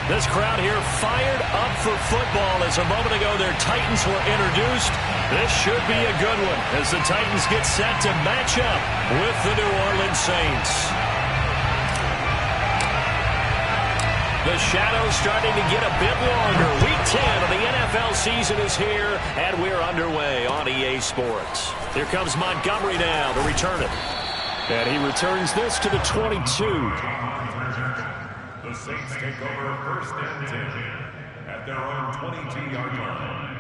This crowd here fired up for football as a moment ago their Titans were introduced. This should be a good one as the Titans get set to match up with the New Orleans Saints. The shadow's starting to get a bit longer. Week 10 of the NFL season is here, and we're underway on EA Sports. Here comes Montgomery now to return it. And he returns this to the 22. The Saints take over first and 10 at their own 22-yard line.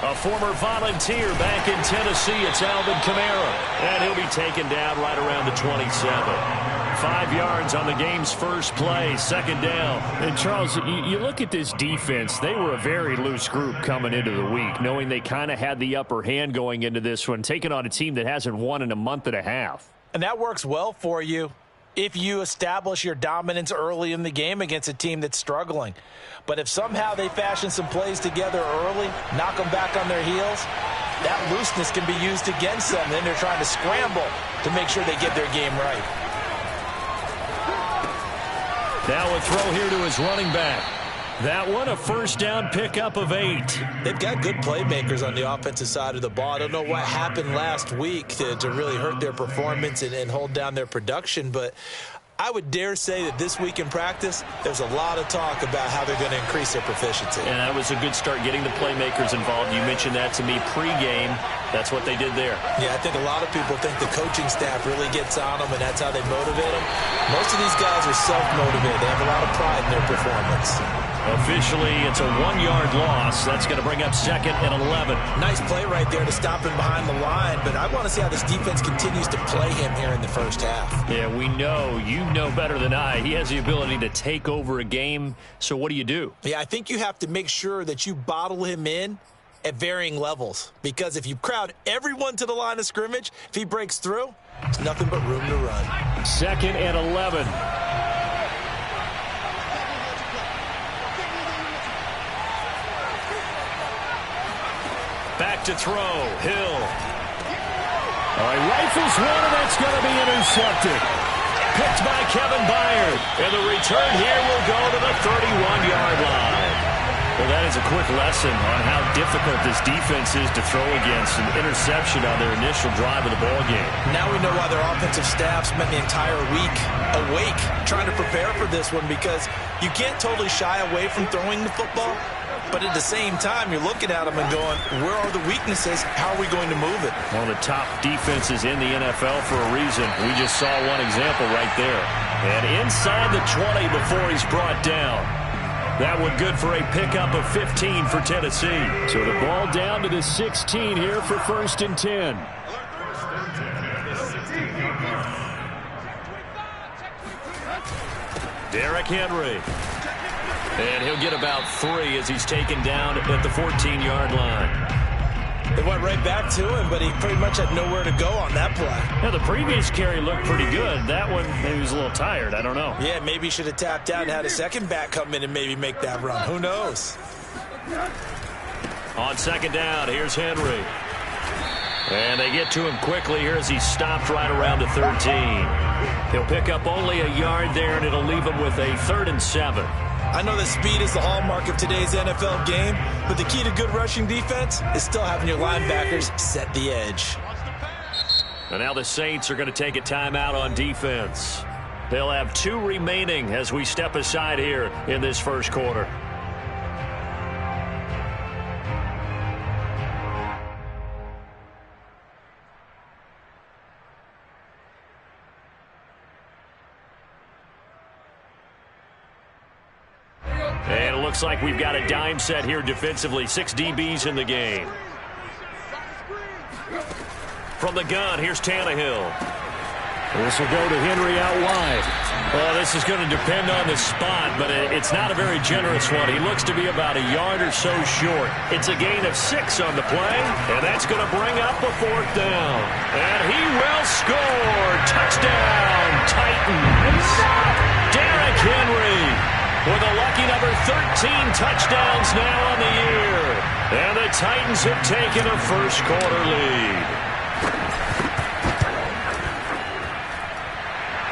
A former Volunteer back in Tennessee, it's Alvin Kamara. And he'll be taken down right around the 27. 5 yards on the game's first play, second down. And Charles, you look at this defense, they were a very loose group coming into the week, knowing they kind of had the upper hand going into this one, taking on a team that hasn't won in a month and a half. And that works well for you if you establish your dominance early in the game against a team that's struggling. But if somehow they fashion some plays together early, knock them back on their heels, that looseness can be used against them. Then they're trying to scramble to make sure they get their game right. Now a throw here to his running back. That one a first down pickup of 8. They've got good playmakers on the offensive side of the ball. I don't know what happened last week to really hurt their performance and hold down their production, but I would dare say that this week in practice, there's a lot of talk about how they're going to increase their proficiency. And that was a good start getting the playmakers involved. You mentioned that to me pregame. That's what they did there. Yeah, I think a lot of people think the coaching staff really gets on them, and that's how they motivate them. Most of these guys are self-motivated. They have a lot of pride in their performance. Officially, it's a 1-yard loss. That's going to bring up second and 11. Nice play right there to stop him behind the line, but I want to see how this defense continues to play him here in the first half. Yeah, we know. You know better than I. He has the ability to take over a game, so what do you do? Yeah, I think you have to make sure that you bottle him in at varying levels, because if you crowd everyone to the line of scrimmage, if he breaks through, there's nothing but room to run. Second and 11. Back to throw. Hill. All right, rifles one, and that's going to be intercepted. Picked by Kevin Byard. And the return here will go to the 31-yard line. Well, that is a quick lesson on how difficult this defense is to throw against. An interception on their initial drive of the ballgame. Now we know why their offensive staff spent the entire week awake trying to prepare for this one, because you can't totally shy away from throwing the football. But at the same time, you're looking at them and going, where are the weaknesses? How are we going to move it? One of the top defenses in the NFL for a reason. We just saw one example right there. And inside the 20 before he's brought down. That one good for a pickup of 15 for Tennessee. So the ball down to the 16 here for first and 10. Derrick Henry. And he'll get about 3 as he's taken down at the 14-yard line. They went right back to him, but he pretty much had nowhere to go on that play. Now, the previous carry looked pretty good. That one, maybe he was a little tired. I don't know. Yeah, maybe he should have tapped out and had a second back come in and maybe make that run. Who knows? On second down, here's Henry. And they get to him quickly here as he's stopped right around the 13. He'll pick up only a yard there, and it'll leave him with a 3rd and 7. I know that speed is the hallmark of today's NFL game, but the key to good rushing defense is still having your linebackers set the edge. And now the Saints are going to take a timeout on defense. They'll have 2 remaining as we step aside here in this first quarter. And it looks like we've got a dime set here defensively. 6 DBs in the game. From the gun, here's Tannehill. This will go to Henry out wide. Well, this is going to depend on the spot, but it's not a very generous one. He looks to be about a yard or so short. It's a gain of 6 on the play, and that's going to bring up a 4th down. And he will score. Touchdown, 13 touchdowns now on the year. And the Titans have taken a first-quarter lead.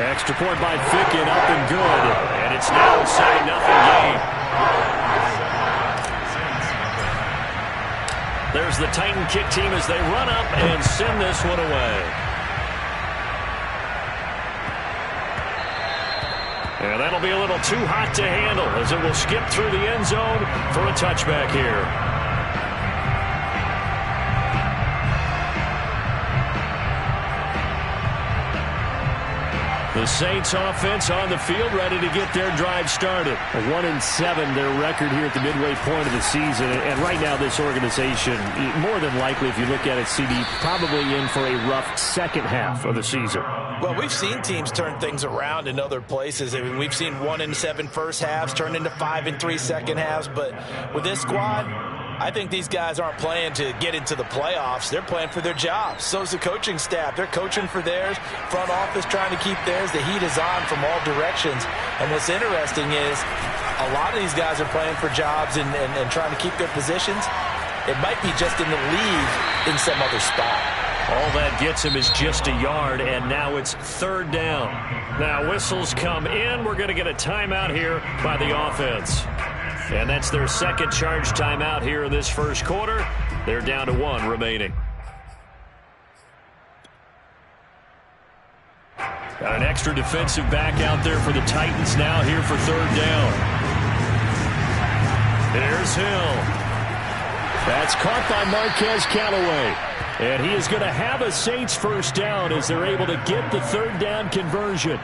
Extra point by Ficken, up and good. And it's now a 7-0 game. There's the Titan kick team as they run up and send this one away. And that'll be a little too hot to handle as it will skip through the end zone for a touchback here. The Saints offense on the field, ready to get their drive started. 1-7, their record here at the midway point of the season. And right now, this organization, more than likely, if you look at it, CD, probably in for a rough second half of the season. Well, we've seen teams turn things around in other places. I mean, we've seen 1-7 first halves turn into 5-3 second halves. But with this squad, I think these guys aren't playing to get into the playoffs. They're playing for their jobs. So is the coaching staff. They're coaching for theirs. Front office trying to keep theirs. The heat is on from all directions. And what's interesting is a lot of these guys are playing for jobs and trying to keep their positions. It might be just in the league in some other spot. All that gets him is just a yard, and now it's third down. Now whistles come in. We're going to get a timeout here by the offense. And that's their second charge timeout here in this first quarter. They're down to 1 remaining. Got an extra defensive back out there for the Titans now here for third down. Here's Hill. That's caught by Marquez Callaway. And he is going to have a Saints first down as they're able to get the third down conversion.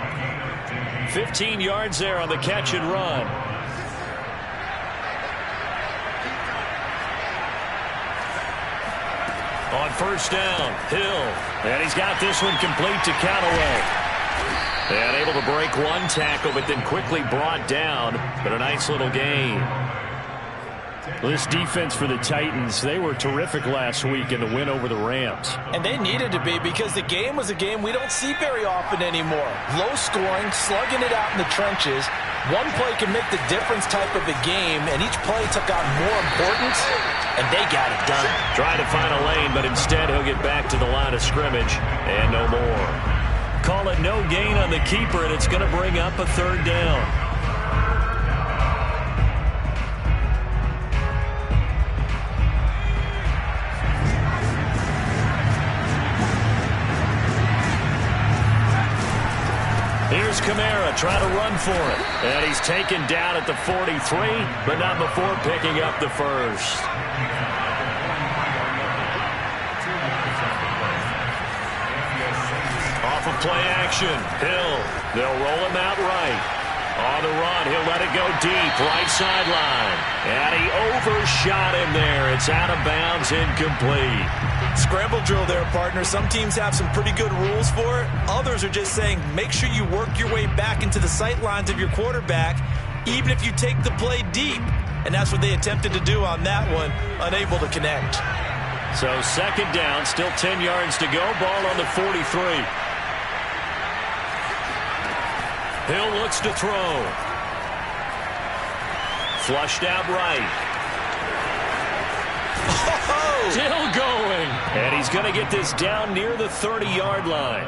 15 yards there on the catch and run. On first down, Hill. And he's got this one complete to Callaway. And able to break one tackle, but then quickly brought down. But a nice little gain. This defense for the Titans, they were terrific last week in the win over the Rams. And they needed to be because the game was a game we don't see very often anymore. Low scoring, slugging it out in the trenches. One play can make the difference type of a game, and each play took on more importance, and they got it done. Trying to find a lane, but instead he'll get back to the line of scrimmage, and no more. Call it no gain on the keeper, and it's going to bring up a third down. Here's Kamara trying to run for it. And he's taken down at the 43, but not before picking up the first. Off of play action, Hill. They'll roll him out right. On the run, he'll let it go deep, right sideline. And he overshot him there. It's out of bounds, incomplete. Scramble drill there, partner. Some teams have some pretty good rules for it. Others are just saying make sure you work your way back into the sight lines of your quarterback, even if you take the play deep. And that's what they attempted to do on that one, unable to connect. So second down, still 10 yards to go. Ball on the 43. Hill looks to throw. Flushed out right. Still going. And he's going to get this down near the 30-yard line.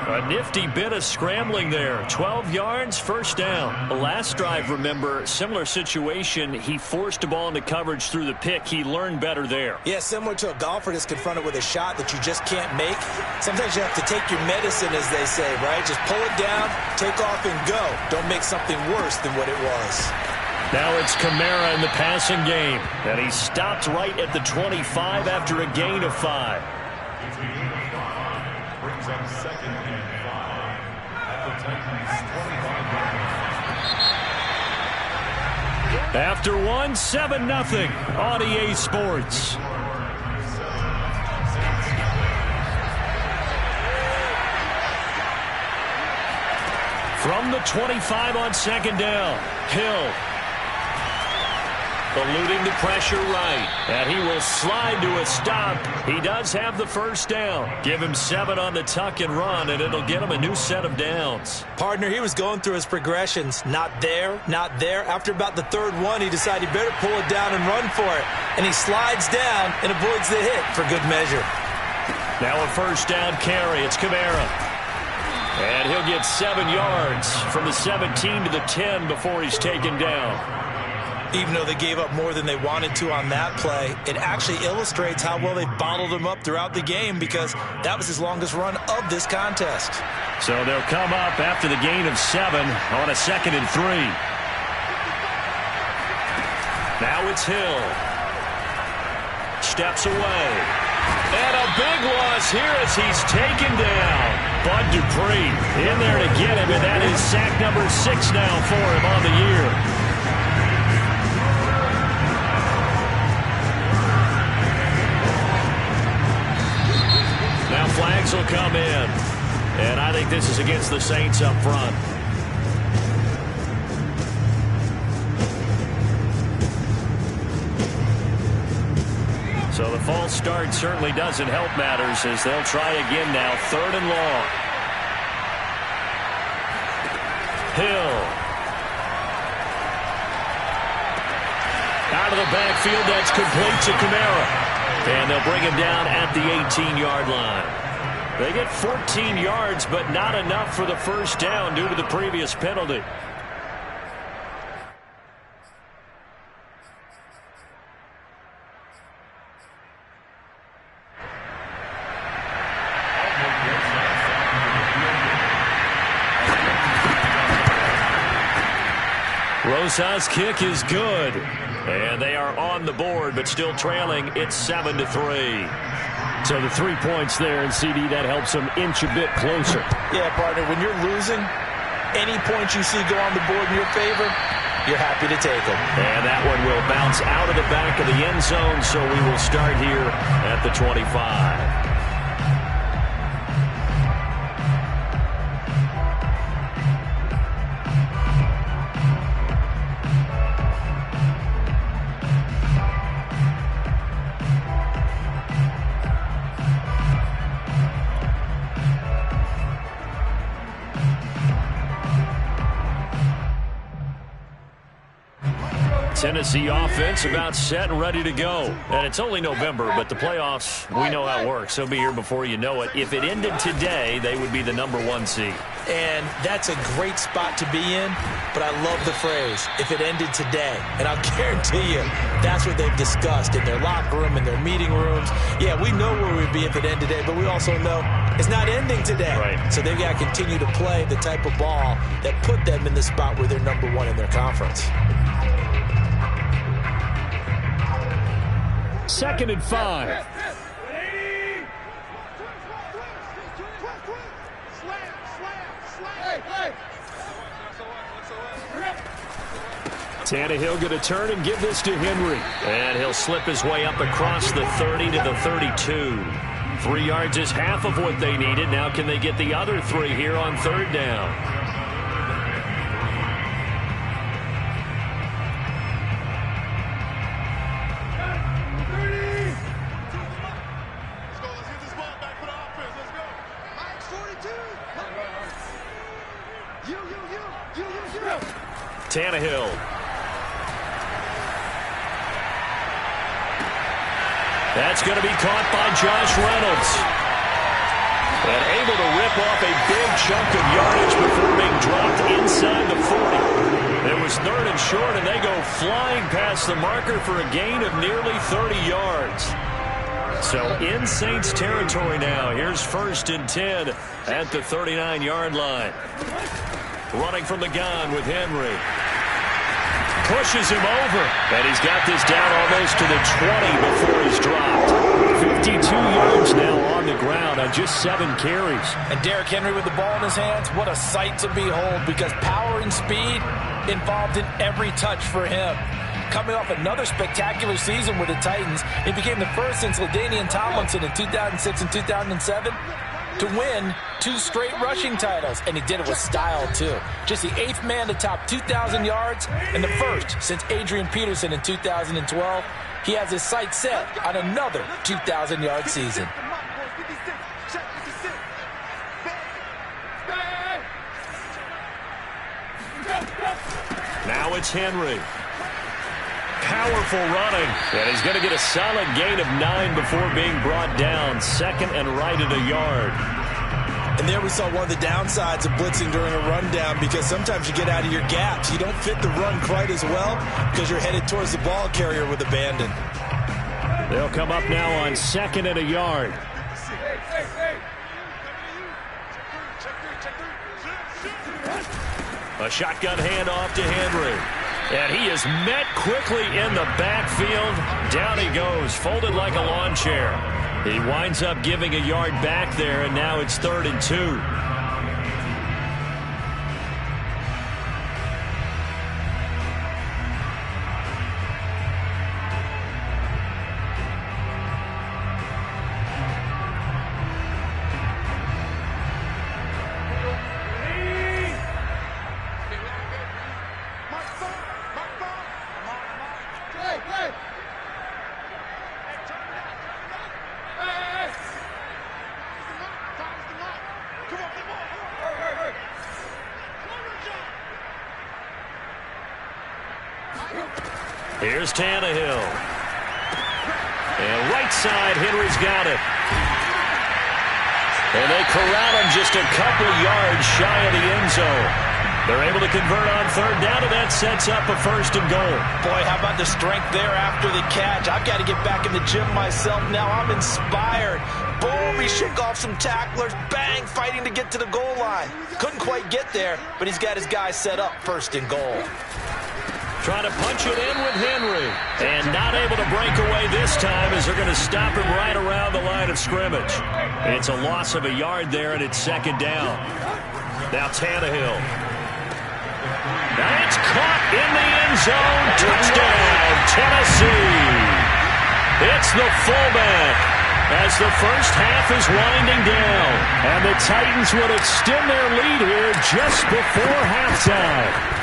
A nifty bit of scrambling there. 12 yards, first down. The last drive, remember, similar situation. He forced the ball into coverage through the pick. He learned better there. Yeah, similar to a golfer that's confronted with a shot that you just can't make. Sometimes you have to take your medicine, as they say, right? Just pull it down, take off, and go. Don't make something worse than what it was. Now it's Kamara in the passing game. And he stopped right at the 25 after a gain of 5. Brings up second and 5 at the Titans' 25. After 7-0 on EA Sports. From the 25 on second down, Hill. eluding the pressure right. And he will slide to a stop. He does have the first down. Give him 7 on the tuck and run, and it'll get him a new set of downs. Partner, he was going through his progressions. Not there, not there. After about the third one, he decided he better pull it down and run for it. And he slides down and avoids the hit for good measure. Now a first down carry. It's Kamara. And he'll get 7 yards from the 17 to the 10 before he's taken down. Even though they gave up more than they wanted to on that play, it actually illustrates how well they bottled him up throughout the game, because that was his longest run of this contest. So they'll come up after the gain of 7 on a 2nd and 3. Now it's Hill. Steps away. And a big loss here as he's taken down. Bud Dupree in there to get him, and that is sack number 6 now for him on the year. Now flags will come in, and I think this is against the Saints up front. So the false start certainly doesn't help matters, as they'll try again now. 3rd and long. Hill. Out of the backfield, that's complete to Kamara. And they'll bring him down at the 18-yard line. They get 14 yards, but not enough for the first down due to the previous penalty. Rosas' kick is good. And they are on the board, but still trailing. It's 7-3. So the 3 points there, and CD, that helps them inch a bit closer. Yeah, partner, when you're losing, any points you see go on the board in your favor, you're happy to take them. And that one will bounce out of the back of the end zone, so we will start here at the 25. Tennessee offense about set and ready to go. And it's only November, but the playoffs, we know how it works. They'll be here before you know it. If it ended today, they would be the #1 seed. And that's a great spot to be in, but I love the phrase, if it ended today. And I'll guarantee you, that's what they've discussed in their locker room, in their meeting rooms. Yeah, we know where we'd be if it ended today, but we also know it's not ending today. Right. So they've got to continue to play the type of ball that put them in the spot where they're #1 in their conference. 2nd and 5. Tannehill going to turn and give this to Henry. And he'll slip his way up across the 30 to the 32. 3 yards is half of what they needed. Now can they get the other 3 here on 3rd down? Tannehill. That's going to be caught by Josh Reynolds. And able to rip off a big chunk of yardage before being dropped inside the 40. It was 3rd and short, and they go flying past the marker for a gain of nearly 30 yards. So in Saints territory now. Here's 1st and 10 at the 39-yard line. Running from the gun with Henry. Pushes him over. And he's got this down almost to the 20 before he's dropped. 52 yards now on the ground on just 7 carries. And Derrick Henry with the ball in his hands, what a sight to behold, because power and speed involved in every touch for him. Coming off another spectacular season with the Titans, he became the first since LaDainian Tomlinson in 2006 and 2007 to win 2 straight rushing titles, and he did it with style, too. Just the 8th man to top 2,000 yards and the first since Adrian Peterson in 2012. He has his sights set on another 2,000-yard season. Now it's Henry. Powerful running. And he's going to get a solid gain of 9 before being brought down. Second and right at a yard. And there we saw one of the downsides of blitzing during a rundown, because sometimes you get out of your gaps. You don't fit the run quite as well because you're headed towards the ball carrier with abandon. They'll come up now on second and a yard. A shotgun handoff to Henry. And he is met quickly in the backfield. Down he goes, folded like a lawn chair. He winds up giving a yard back there, and now it's 3rd and 2. Here's Tannehill. And right side, Henry's got it. And they corral him just a couple yards shy of the end zone. They're able to convert on 3rd down, and that sets up a 1st and goal. Boy, how about the strength there after the catch? I've got to get back in the gym myself now. I'm inspired. Boom, he shook off some tacklers. Bang, fighting to get to the goal line. Couldn't quite get there, but he's got his guy set up 1st and goal. Trying to punch it in with Henry. And not able to break away this time, as they're going to stop him right around the line of scrimmage. It's a loss of a yard there, and it's 2nd down. Now Tannehill. That's caught in the end zone. Touchdown, Tennessee. It's the fullback as the first half is winding down. And the Titans would extend their lead here just before halftime.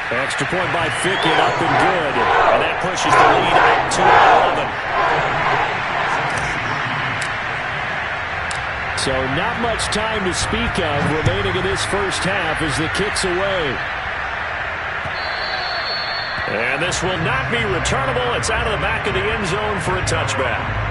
Extra point by Fickett, up and good. And that pushes the lead out to 11. So not much time to speak of remaining in this first half as the kick's away. And this will not be returnable. It's out of the back of the end zone for a touchback.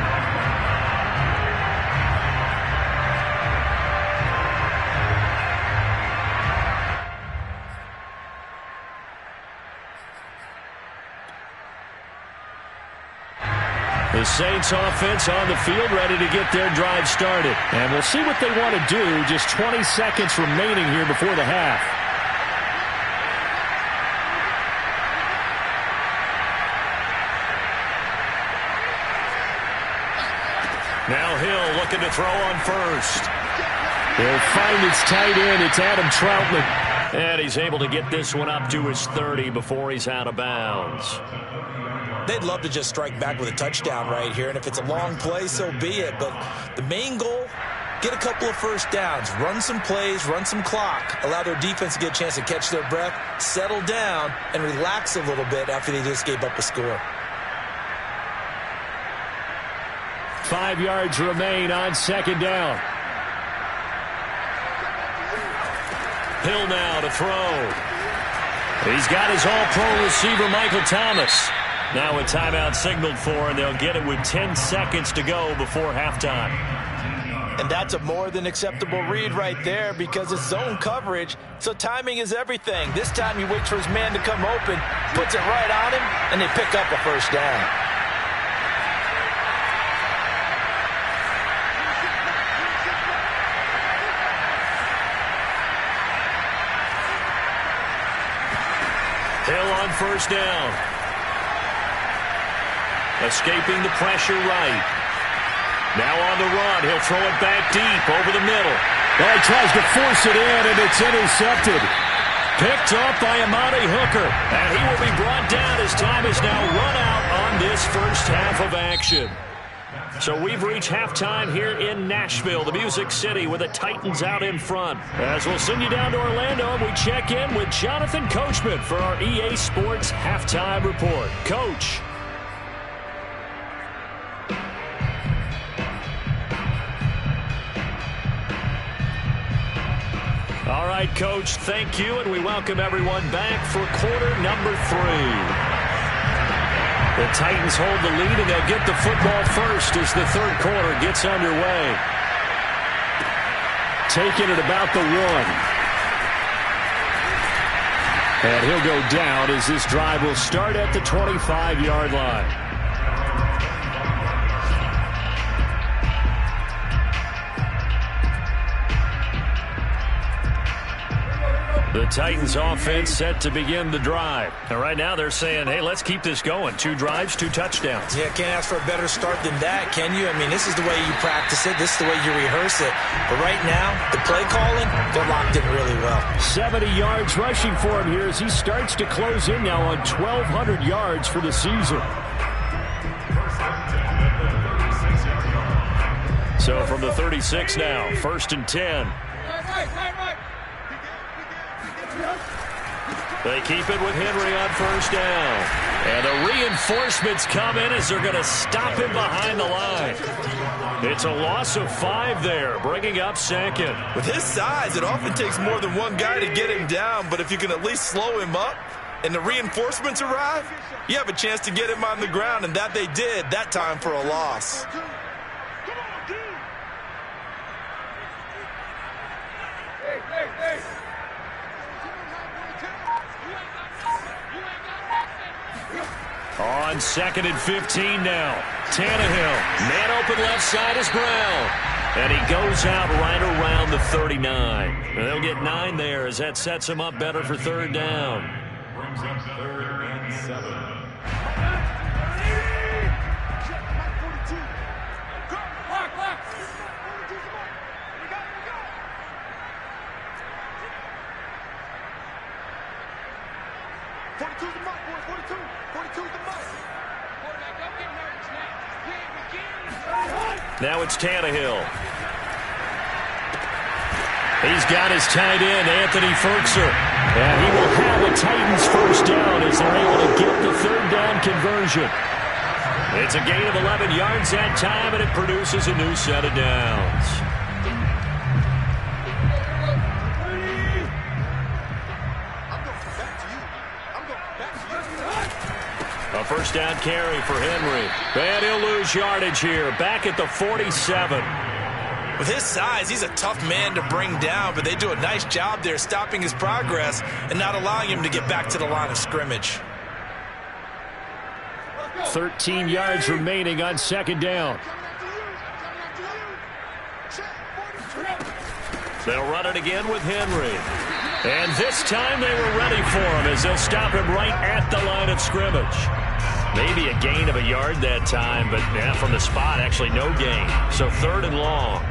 The Saints offense on the field, ready to get their drive started. And we'll see what they want to do. Just 20 seconds remaining here before the half. Now Hill looking to throw on 1st. They'll find his tight end. It's Adam Troutman. And he's able to get this one up to his 30 before he's out of bounds. They'd love to just strike back with a touchdown right here, and if it's a long play, so be it. But the main goal, get a couple of 1st downs, run some plays, run some clock, allow their defense to get a chance to catch their breath, settle down, and relax a little bit after they just gave up a score. 5 yards remain on 2nd down. Hill now to throw. He's got his all-pro receiver, Michael Thomas. Now a timeout signaled for, and they'll get it with 10 seconds to go before halftime. And that's a more than acceptable read right there, because it's zone coverage, so timing is everything. This time he waits for his man to come open, puts it right on him, and they pick up a 1st down. Hill on 1st down. Escaping the pressure right. Now on the run. He'll throw it back deep over the middle. Well, he tries to force it in, and it's intercepted. Picked up by Amani Hooker. And he will be brought down as time is now run out on this first half of action. So we've reached halftime here in Nashville, the Music City, with the Titans out in front. As we'll send you down to Orlando, and we check in with Jonathan Coachman for our EA Sports Halftime Report. Coach. All right, Coach, thank you, and we welcome everyone back for quarter number 3. The Titans hold the lead, and they'll get the football first as the third quarter gets underway. Taking it about the 1. And he'll go down as this drive will start at the 25-yard line. The Titans offense set to begin the drive. And right now they're saying, hey, let's keep this going. 2 drives, 2 touchdowns. Yeah, can't ask for a better start than that, can you? I mean, this is the way you practice it. This is the way you rehearse it. But right now, the play calling, they're locked in really well. 70 yards rushing for him here as he starts to close in now on 1,200 yards for the season. So from the 36 now, 1st and 10. They keep it with Henry on 1st down. And the reinforcements come in as they're going to stop him behind the line. It's a loss of 5 there, bringing up 2nd. With his size, it often takes more than one guy to get him down, but if you can at least slow him up and the reinforcements arrive, you have a chance to get him on the ground, and that they did that time for a loss. On 2nd and 15 now. Tannehill. Man open left side is Brown. And he goes out right around the 39. And they'll get 9 there as that sets him up better for 3rd down. Brings up 3rd and 7. Now it's Tannehill. He's got his tight end, Anthony Ferkser. And he will have a Titans 1st down as they're able to get the 3rd down conversion. It's a gain of 11 yards that time, and it produces a new set of downs. A 1st down carry for Henry. And he'll lose yardage here, back at the 47. With his size, he's a tough man to bring down, but they do a nice job there stopping his progress and not allowing him to get back to the line of scrimmage. 13 yards remaining on 2nd down. They'll run it again with Henry. And this time they were ready for him as they'll stop him right at the line of scrimmage. Maybe a gain of a yard that time, but from the spot, actually no gain. So 3rd and long.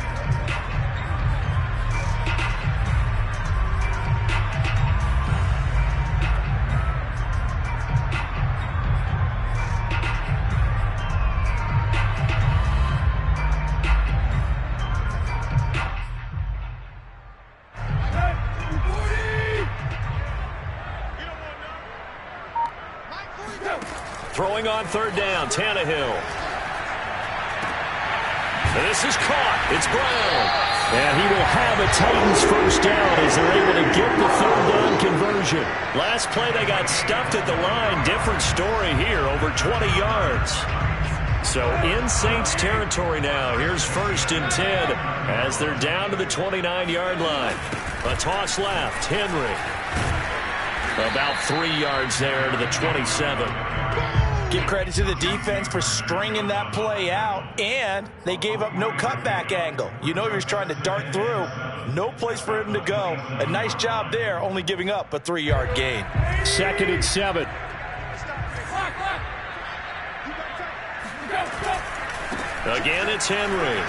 Throwing on 3rd down, Tannehill. This is caught. It's Brown. And he will have a Titans 1st down as they're able to get the 3rd down conversion. Last play, they got stuffed at the line. Different story here, over 20 yards. So in Saints territory now. Here's 1st and 10 as they're down to the 29-yard line. A toss left, Henry. About 3 yards there to the 27. Give credit to the defense for stringing that play out, and they gave up no cutback angle. You know he was trying to dart through. No place for him to go. A nice job there, only giving up a 3-yard gain. 2nd and 7. Again, it's Henry.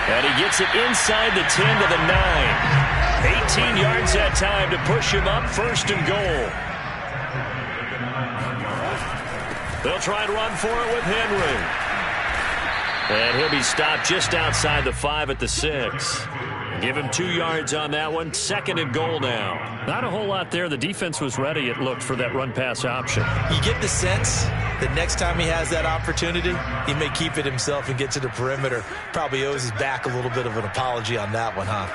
And he gets it inside the 10 to the 9. 18 yards that time to push him up, 1st and goal. They'll try and run for it with Henry. And he'll be stopped just outside the 5 at the 6. Give him 2 yards on that one. 2nd and goal now. Not a whole lot there. The defense was ready, it looked, for that run-pass option. You get the sense that next time he has that opportunity, he may keep it himself and get to the perimeter. Probably owes his back a little bit of an apology on that one, huh?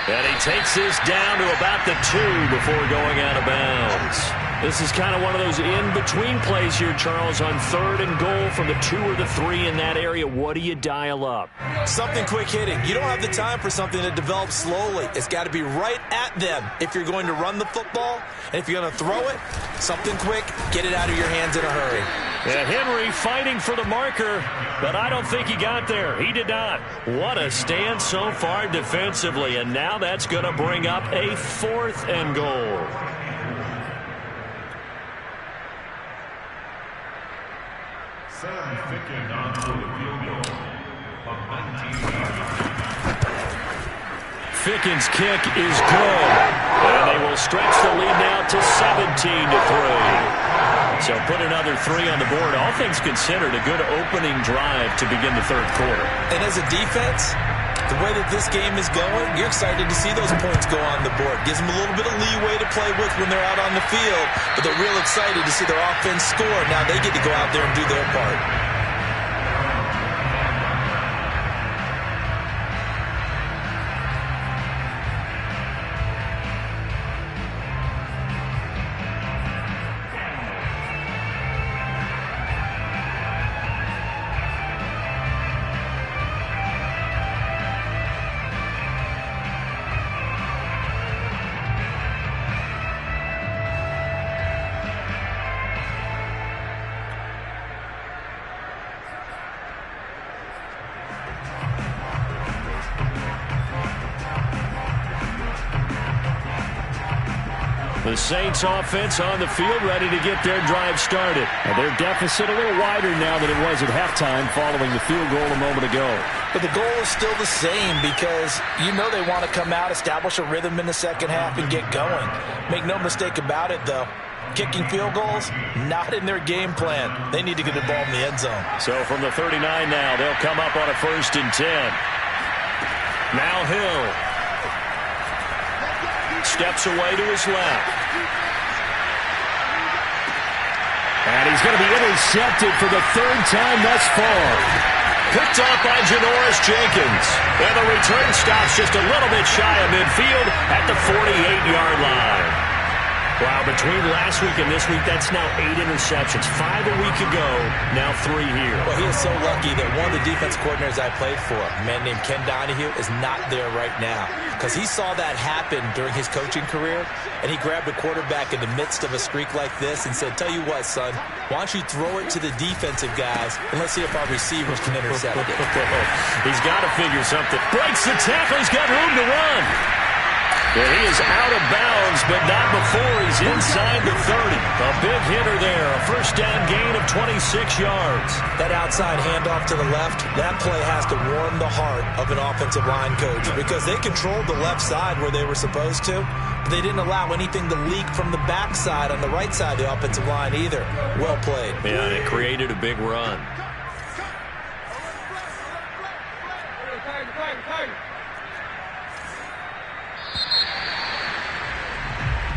And he takes this down to about the 2 before going out of bounds. This is kind of one of those in-between plays here, Charles, on 3rd and goal from the 2 or the 3 in that area. What do you dial up? Something quick hitting. You don't have the time for something that develops slowly. It's got to be right at them if you're going to run the football. And if you're going to throw it, something quick, get it out of your hands in a hurry. Yeah, Henry fighting for the marker, but I don't think he got there. He did not. What a stand so far defensively, and now that's going to bring up a 4th and goal. Sam Ficken on for the field goal from 19 yards. Ficken's kick is good, and they will stretch the lead now to 17-3. So put another 3 on the board. All things considered, a good opening drive to begin the 3rd quarter. And as a defense, the way that this game is going, you're excited to see those points go on the board. Gives them a little bit of leeway to play with when they're out on the field, but they're real excited to see their offense score. Now they get to go out there and do their part. The Saints offense on the field ready to get their drive started. Now their deficit a little wider now than it was at halftime following the field goal a moment ago. But the goal is still the same because you know they want to come out, establish a rhythm in the second half, and get going. Make no mistake about it, though. Kicking field goals, not in their game plan. They need to get the ball in the end zone. So from the 39 now, they'll come up on a 1st and 10. Now Hill steps away to his left. And he's going to be intercepted for the 3rd time thus far. Picked off by Janoris Jenkins. And the return stops just a little bit shy of midfield at the 48-yard line. Wow, between last week and this week, that's now 8 interceptions. 5 a week ago, now 3 here. Well, he is so lucky that one of the defense coordinators I played for, a man named Ken Donahue, is not there right now. Because he saw that happen during his coaching career, and he grabbed a quarterback in the midst of a streak like this and said, tell you what, son, why don't you throw it to the defensive guys, and let's see if our receivers can intercept it. He's got to figure something. Breaks the tackle. He's got room to run. Well, he is out of bounds, but not before he's inside the 30. A big hitter there. A 1st down gain of 26 yards. That outside handoff to the left, that play has to warm the heart of an offensive line coach because they controlled the left side where they were supposed to, but they didn't allow anything to leak from the backside on the right side of the offensive line either. Well played. Yeah, and it created a big run.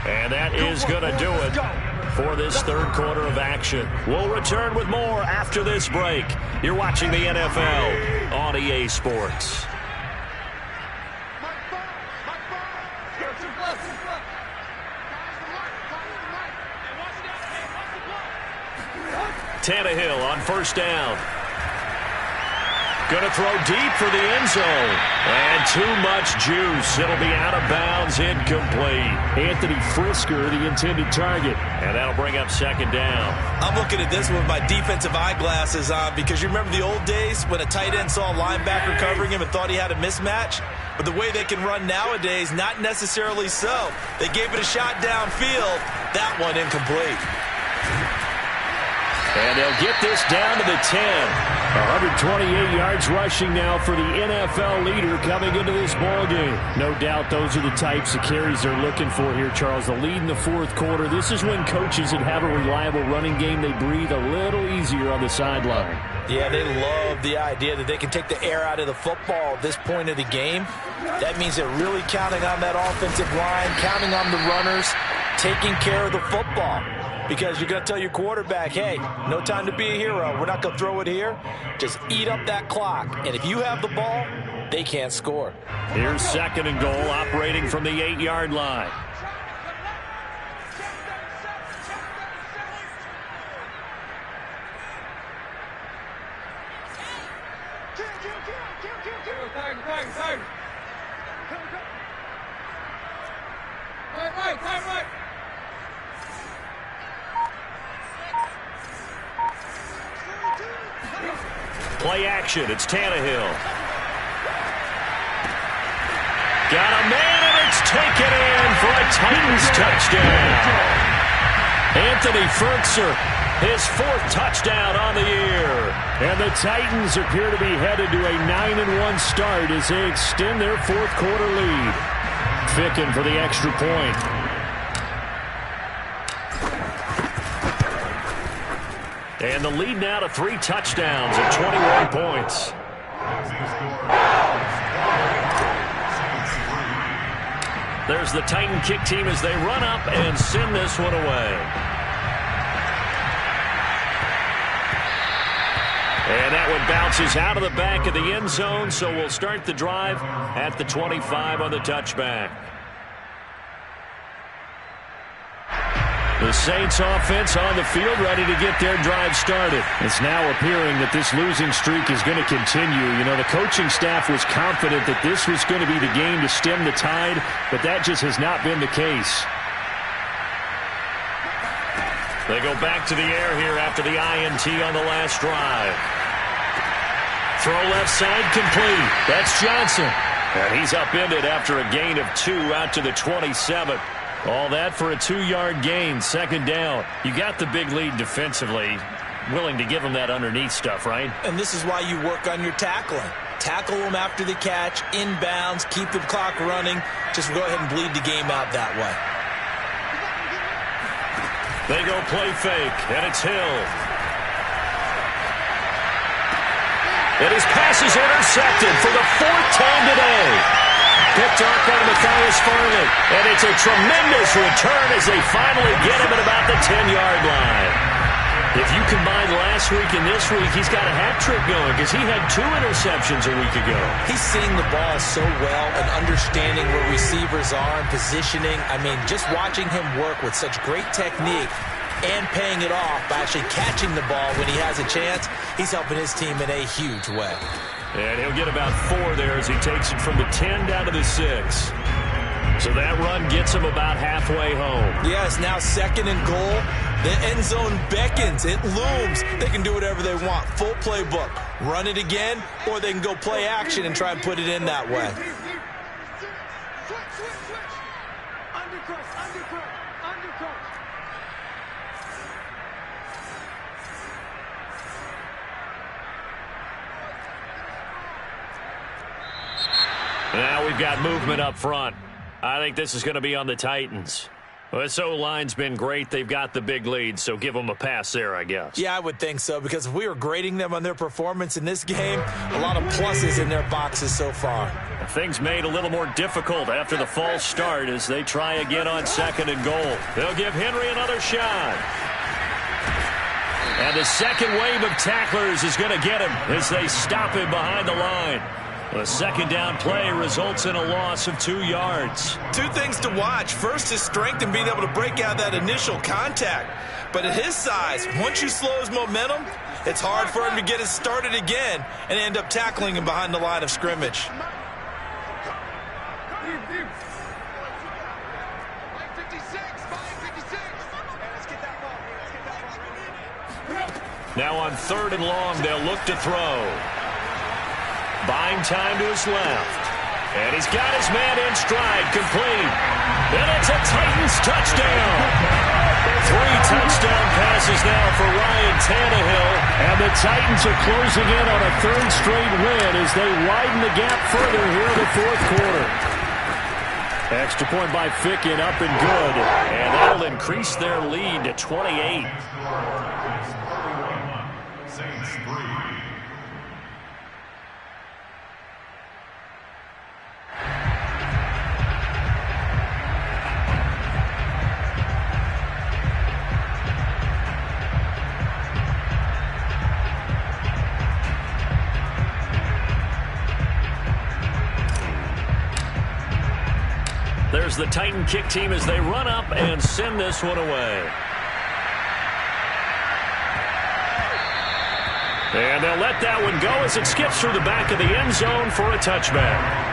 And that is going to do it for this 3rd quarter of action. We'll return with more after this break. You're watching the NFL on EA Sports. Tannehill on 1st down. Going to throw deep for the end zone. And too much juice. It'll be out of bounds, incomplete. Anthony Frisker, the intended target. And that'll bring up 2nd down. I'm looking at this with my defensive eyeglasses on because you remember the old days when a tight end saw a linebacker covering him and thought he had a mismatch? But the way they can run nowadays, not necessarily so. They gave it a shot downfield. That one incomplete. And they'll get this down to the 10. 128 yards rushing now for the NFL leader coming into this ballgame. No doubt those are the types of carries they're looking for here, Charles. The lead in the fourth quarter. This is when coaches that have a reliable running game, they breathe a little easier on the sideline. Yeah, they love the idea that they can take the air out of the football at this point of the game. That means they're really counting on that offensive line, counting on the runners, taking care of the football. Because you're going to tell your quarterback, hey, no time to be a hero. We're not going to throw it here. Just eat up that clock. And if you have the ball, they can't score. Here's 2nd and goal, operating from the 8-yard line. Right. Play action. It's Tannehill. Got a man, and it's taken in for a Titans touchdown. Anthony Firkser, his 4th touchdown on the year. And the Titans appear to be headed to a 9-1 start as they extend their 4th quarter lead. Ficken for the extra point. And the lead now to 3 touchdowns at 21 points. There's the Titan kick team as they run up and send this one away. And that one bounces out of the back of the end zone, so we'll start the drive at the 25 on the touchback. The Saints offense on the field ready to get their drive started. It's now appearing that this losing streak is going to continue. You know, the coaching staff was confident that this was going to be the game to stem the tide, but that just has not been the case. They go back to the air here after the INT on the last drive. Throw left side complete. That's Johnson. And he's upended after a gain of 2 out to the 27. All that for a 2-yard gain, 2nd down. You got the big lead defensively. Willing to give them that underneath stuff, right? And this is why you work on your tackling. Tackle them after the catch, inbounds, keep the clock running. Just go ahead and bleed the game out that way. They go play fake, and it's Hill. And his pass is intercepted for the 4th time today. Picked off by Matthias Farley. And it's a tremendous return as they finally get him at about the 10-yard line. If you combine last week and this week, he's got a hat trick going because he had 2 interceptions a week ago. He's seeing the ball so well and understanding where receivers are and positioning. I mean, just watching him work with such great technique and paying it off by actually catching the ball when he has a chance, he's helping his team in a huge way. And he'll get about 4 there as he takes it from the 10 down to the 6. So that run gets him about halfway home. Yes, now 2nd and goal. The end zone beckons. It looms. They can do whatever they want. Full playbook. Run it again, or they can go play action and try and put it in that way. Now we've got movement up front. I think this is going to be on the Titans. Well, this O-line's been great. They've got the big lead, so give them a pass there, I guess. Yeah, I would think so, because if we were grading them on their performance in this game, a lot of pluses in their boxes so far. Things made a little more difficult after the false start as they try again on 2nd and goal. They'll give Henry another shot. And the second wave of tacklers is going to get him as they stop him behind the line. The 2nd down play results in a loss of 2 yards. 2 things to watch. First, his strength in being able to break out that initial contact. But at his size, once you slow his momentum, it's hard for him to get it started again and end up tackling him behind the line of scrimmage. Now on 3rd and long, they'll look to throw. Buying time to his left. And he's got his man in stride, complete. And it's a Titans touchdown. 3 touchdown passes now for Ryan Tannehill. And the Titans are closing in on a 3rd straight win as they widen the gap further here in the 4th quarter. Extra point by Ficken, up and good. And that'll increase their lead to 28. Saints 3. There's the Titan kick team as they run up and send this one away. And they'll let that one go as it skips through the back of the end zone for a touchback.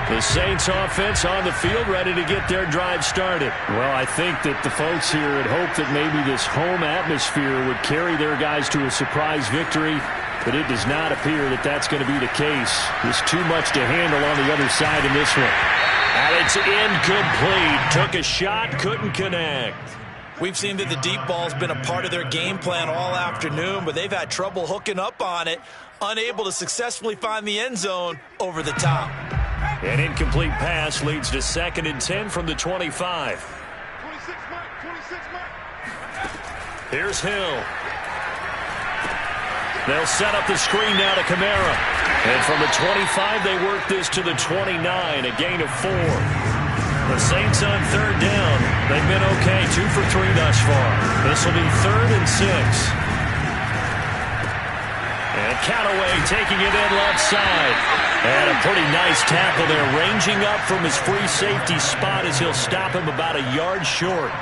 The Saints offense on the field ready to get their drive started. Well, I think that the folks here had hoped that maybe this home atmosphere would carry their guys to a surprise victory, but it does not appear that that's going to be the case. There's too much to handle on the other side in this one. And it's incomplete. Took a shot, couldn't connect. We've seen that the deep ball's been a part of their game plan all afternoon, but they've had trouble hooking up on it, unable to successfully find the end zone over the top. An incomplete pass leads to 2nd and 10 from the 25. Here's Hill. They'll set up the screen now to Kamara. And from the 25, they work this to the 29, a gain of 4. The Saints on 3rd down. They've been okay, 2 for 3 thus far. This will be 3rd and 6. And Callaway taking it in left side. And a pretty nice tackle there, ranging up from his free safety spot as he'll stop him about a yard short.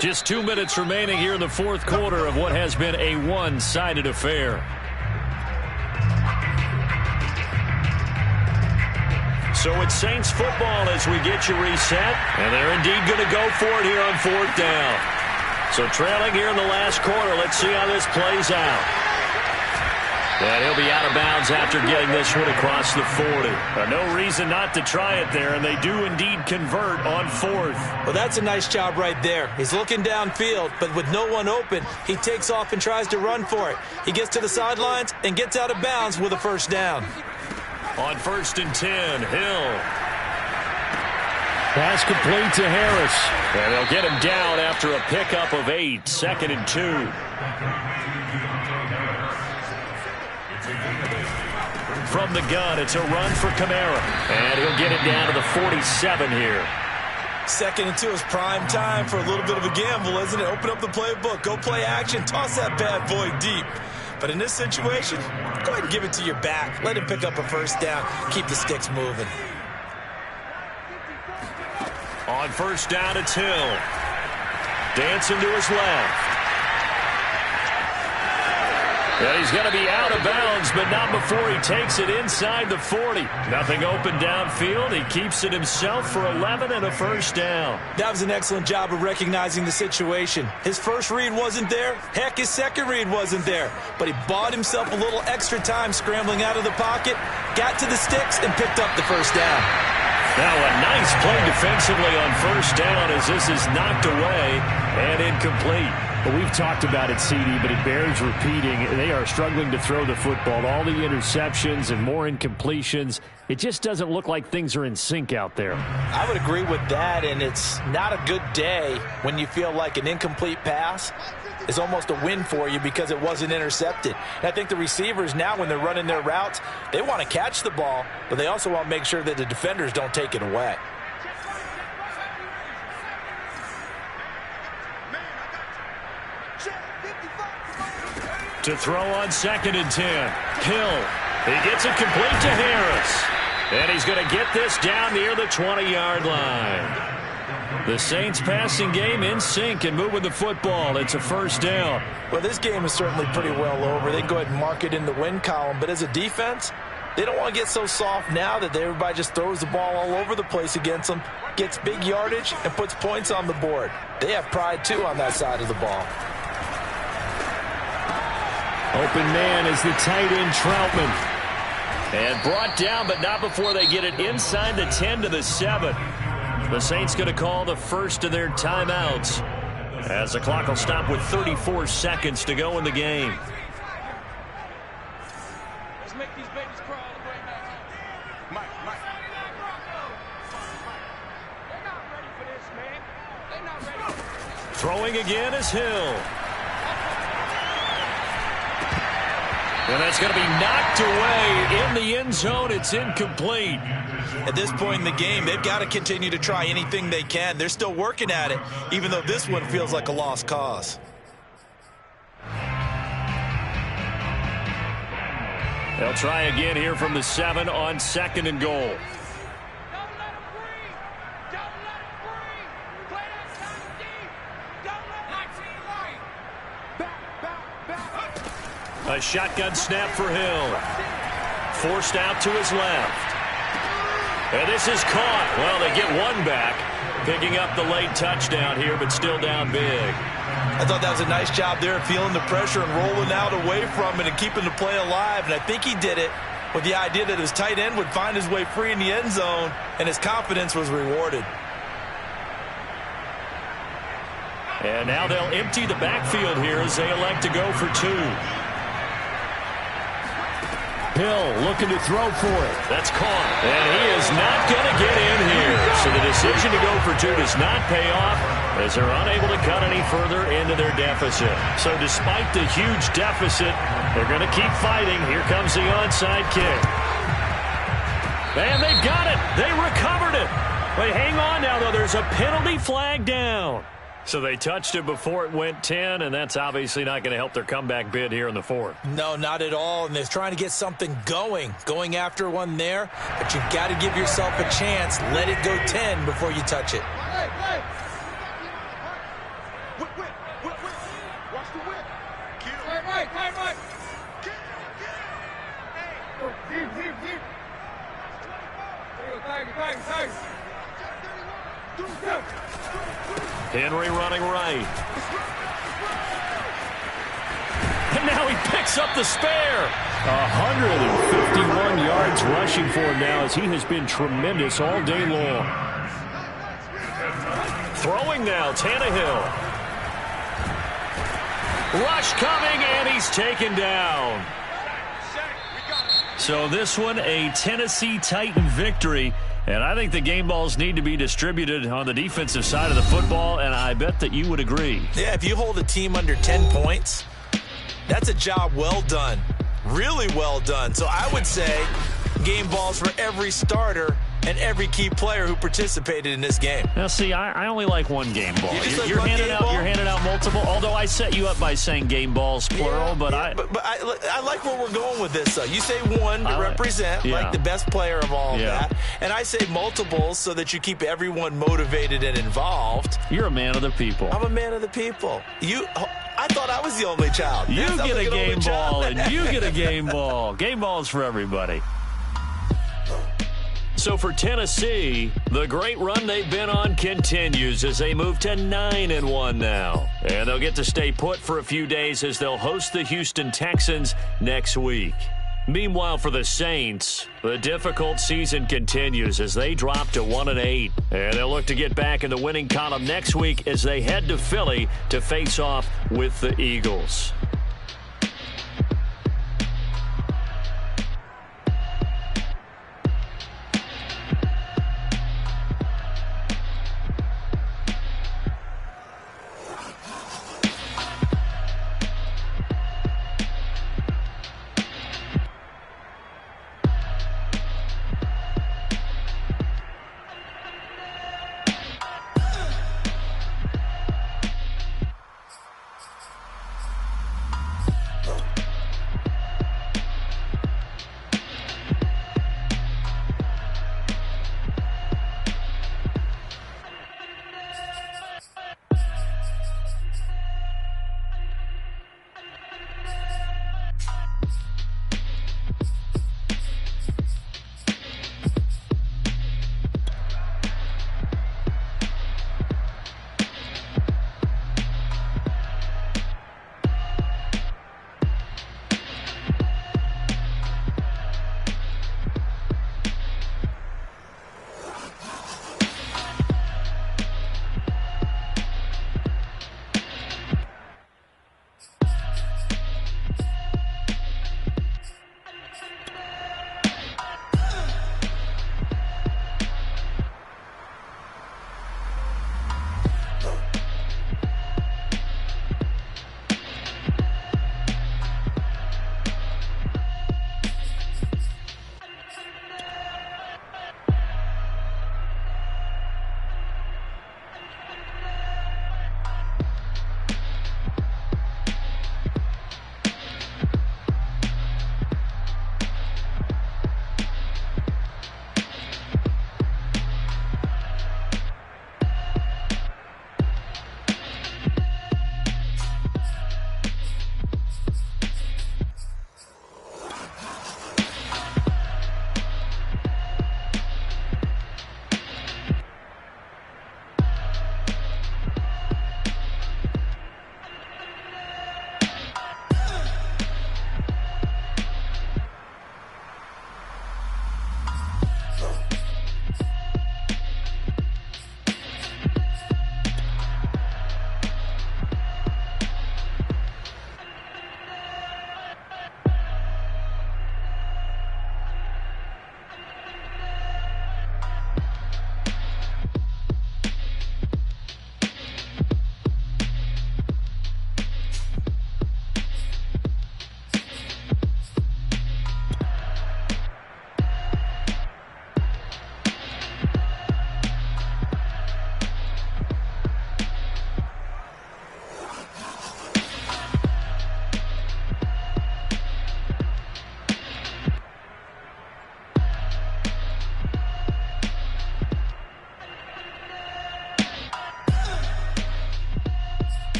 Just 2 minutes remaining here in the 4th quarter of what has been a one-sided affair. So it's Saints football as we get you reset. And they're indeed going to go for it here on 4th down. So trailing here in the last quarter, let's see how this plays out. And he'll be out of bounds after getting this one across the 40. No reason not to try it there, and they do indeed convert on 4th. Well, that's a nice job right there. He's looking downfield, but with no one open, he takes off and tries to run for it. He gets to the sidelines and gets out of bounds with a 1st down. On 1st and 10, Hill. Pass complete to Harris. And they'll get him down after a pickup of 8, 2nd and 2. From the gun, it's a run for Kamara. And he'll get it down to the 47 here. 2nd and 2 is prime time for a little bit of a gamble, isn't it? Open up the playbook, go play action, toss that bad boy deep. But in this situation, go ahead and give it to your back. Let him pick up a 1st down. Keep the sticks moving. On 1st down, it's Hill. Dancing to his left. And he's going to be out of bounds, but not before he takes it inside the 40. Nothing open downfield. He keeps it himself for 11 and a 1st down. That was an excellent job of recognizing the situation. His first read wasn't there. Heck, his second read wasn't there. But he bought himself a little extra time scrambling out of the pocket, got to the sticks, and picked up the 1st down. Now a nice play defensively on 1st down as this is knocked away and incomplete. Well, we've talked about it, CD, but it bears repeating. They are struggling to throw the football. All the interceptions and more incompletions. It just doesn't look like things are in sync out there. I would agree with that, and it's not a good day when you feel like an incomplete pass is almost a win for you because it wasn't intercepted. And I think the receivers now, when they're running their routes, they want to catch the ball, but they also want to make sure that the defenders don't take it away. To throw on 2nd and 10. Hill. He gets it complete to Harris. And he's going to get this down near the 20-yard line. The Saints passing game in sync and moving the football. It's a 1st down. Well, this game is certainly pretty well over. They can go ahead and mark it in the win column. But as a defense, They don't want to get so soft now that everybody just throws the ball all over the place against them, gets big yardage, and puts points on the board. They have pride, too, on that side of the ball. Open man is the tight end, Troutman. And brought down, but not before they get it inside the 10 to the 7. The Saints going to call the first of their timeouts as the clock will stop with 34 seconds to go in the game. Let's make these babies crawl all the way back home. Mike. They're not ready for this, man. They're not ready for this. Throwing again is Hill. And that's going to be knocked away in the end zone. It's incomplete. At this point in the game, they've got to continue to try anything they can. They're still working at it, even though this one feels like a lost cause. They'll try again here from the 7 on 2nd and goal. A shotgun snap for Hill. Forced out to his left. And this is caught. Well, they get one back. Picking up the late touchdown here, but still down big. I thought that was a nice job there, feeling the pressure and rolling out away from it and keeping the play alive. And I think he did it with the idea that his tight end would find his way free in the end zone, and his confidence was rewarded. And now they'll empty the backfield here as they elect to go for 2. Hill looking to throw for it. That's caught. And he is not going to get in here. So the decision to go for 2 does not pay off as they're unable to cut any further into their deficit. So despite the huge deficit, they're going to keep fighting. Here comes the onside kick. And they've got it. They recovered it. But hang on now, though. There's a penalty flag down. So they touched it before it went 10, and that's obviously not going to help their comeback bid here in the 4th. No, not at all, and they're trying to get something going after one there, but you've got to give yourself a chance. Let it go 10 before you touch it. Watch the whip. Right. Henry running right. And now he picks up the spare. 151 yards rushing for him now as he has been tremendous all day long. Throwing now, Tannehill. Rush coming, and he's taken down. So this one, a Tennessee Titan victory. And I think the game balls need to be distributed on the defensive side of the football, and I bet that you would agree. Yeah, if you hold a team under 10 points, that's a job well done. Really well done. So I would say game balls for every starter and every key player who participated in this game. Now, see, I only like one game ball. You're handing out multiple, although I set you up by saying game balls, plural. But I like where we're going with this, though. You say one to represent, like the best player of all of that. And I say multiples so that you keep everyone motivated and involved. You're a man of the people. I'm a man of the people. I thought I was the only child. You get a game ball, and you get a game ball. Game balls for everybody. So for Tennessee, the great run they've been on continues as they move to 9-1 now. And they'll get to stay put for a few days as they'll host the Houston Texans next week. Meanwhile, for the Saints, the difficult season continues as they drop to 1-8. And they'll look to get back in the winning column next week as they head to Philly to face off with the Eagles.